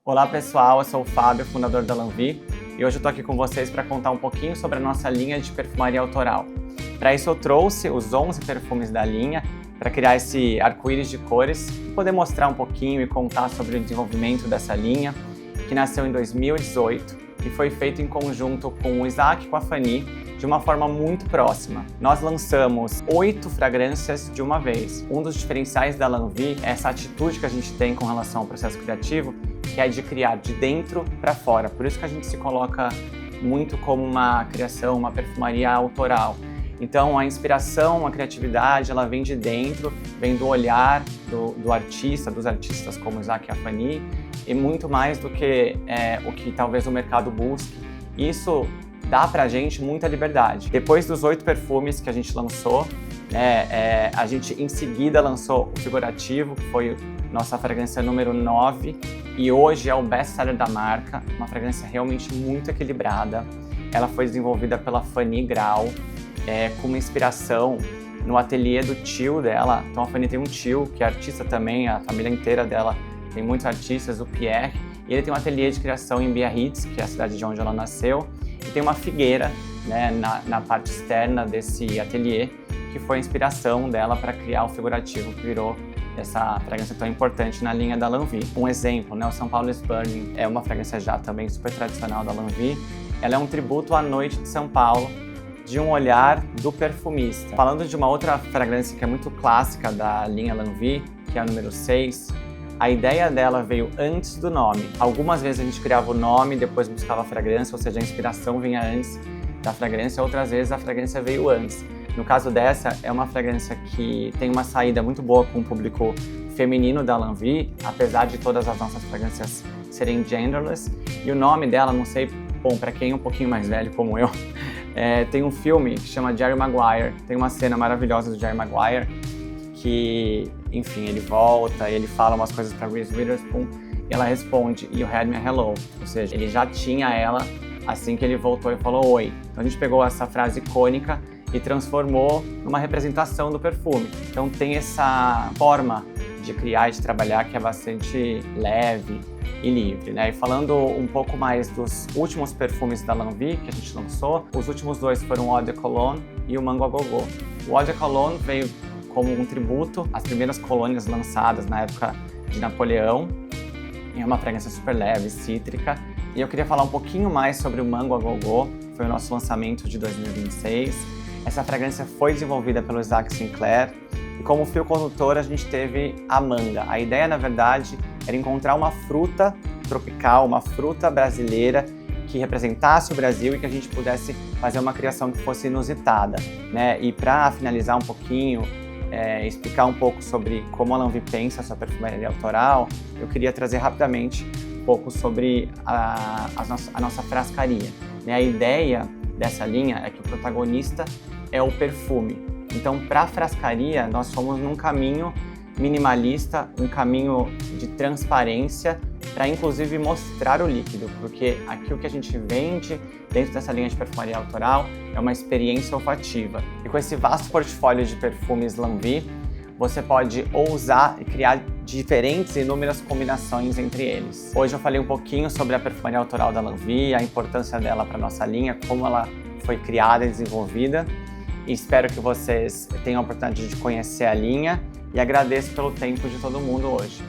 Olá pessoal, eu sou o Fábio, fundador da Lanvie, e hoje eu estou aqui com vocês para contar um pouquinho sobre a nossa linha de perfumaria autoral. Para isso eu trouxe os 11 perfumes da linha, para criar esse arco-íris de cores, e poder mostrar um pouquinho e contar sobre o desenvolvimento dessa linha, que nasceu em 2018 e foi feito em conjunto com o Isaac e com a Fanny, de uma forma muito próxima. Nós lançamos 8 fragrâncias de uma vez. Um dos diferenciais da Lanvie é essa atitude que a gente tem com relação ao processo criativo, que é de criar de dentro para fora. Por isso que a gente se coloca muito como uma criação, uma perfumaria autoral. Então a inspiração, a criatividade, ela vem de dentro, vem do olhar do artista, dos artistas como Isaac e a Fanny, e muito mais do que o que talvez o mercado busque. Isso dá pra gente muita liberdade. Depois dos 8 perfumes que a gente lançou, a gente em seguida lançou o figurativo, que foi nossa fragrância número 9, e hoje é o best-seller da marca, uma fragrância realmente muito equilibrada. Ela foi desenvolvida pela Fanny Grau, com uma inspiração no ateliê do tio dela. Então a Fanny tem um tio que é artista também, a família inteira dela tem muitos artistas, o Pierre, e ele tem um ateliê de criação em Biarritz, que é a cidade de onde ela nasceu, e tem uma figueira, né, na parte externa desse ateliê, que foi a inspiração dela para criar o figurativo que virou essa fragrância tão importante na linha da Lanvie. Um exemplo, né, o São Paulo is Burning é uma fragrância já também super tradicional da Lanvie. Ela é um tributo à noite de São Paulo, de um olhar do perfumista. Falando de uma outra fragrância que é muito clássica da linha Lanvie, que é a número 6, a ideia dela veio antes do nome. Algumas vezes a gente criava o nome, depois buscava a fragrância, ou seja, a inspiração vinha antes da fragrância, outras vezes a fragrância veio antes. No caso dessa, é uma fragrância que tem uma saída muito boa com o público feminino da Lanvie, apesar de todas as nossas fragrâncias serem genderless. E o nome dela, não sei, bom, para quem é um pouquinho mais velho como eu, tem um filme que chama Jerry Maguire, tem uma cena maravilhosa do Jerry Maguire, que, enfim, ele volta, ele fala umas coisas para Reese Witherspoon e ela responde, "You had me a hello", ou seja, ele já tinha ela assim que ele voltou e falou oi. Então a gente pegou essa frase icônica e transformou numa representação do perfume. Então tem essa forma de criar e de trabalhar que é bastante leve e livre, né? E falando um pouco mais dos últimos perfumes da Lanvie que a gente lançou, os últimos 2 foram o Eau de Cologne e o Mango a Gogo. O Eau de Cologne veio como um tributo às primeiras colônias lançadas na época de Napoleão. É uma fragrância super leve, cítrica. E eu queria falar um pouquinho mais sobre o Mango a Gogo, foi o nosso lançamento de 2026. Essa fragrância foi desenvolvida pelo Isaac Sinclair e como fio condutor a gente teve a manga. A ideia, na verdade, era encontrar uma fruta tropical, uma fruta brasileira que representasse o Brasil e que a gente pudesse fazer uma criação que fosse inusitada, né? E para finalizar um pouquinho, explicar um pouco sobre como a Lanvie pensa a sua perfumaria autoral, eu queria trazer rapidamente um pouco sobre a nossa frascaria, né? A ideia dessa linha é que o protagonista é o perfume. Então, para a frascaria, nós fomos num caminho minimalista, um caminho de transparência, para inclusive mostrar o líquido, porque aqui o que a gente vende dentro dessa linha de perfumaria autoral é uma experiência olfativa. E com esse vasto portfólio de perfumes Lanvie, você pode ousar e criar diferentes e inúmeras combinações entre eles. Hoje eu falei um pouquinho sobre a perfumaria autoral da Lanvie, a importância dela para nossa linha, como ela foi criada e desenvolvida. E espero que vocês tenham a oportunidade de conhecer a linha e agradeço pelo tempo de todo mundo hoje.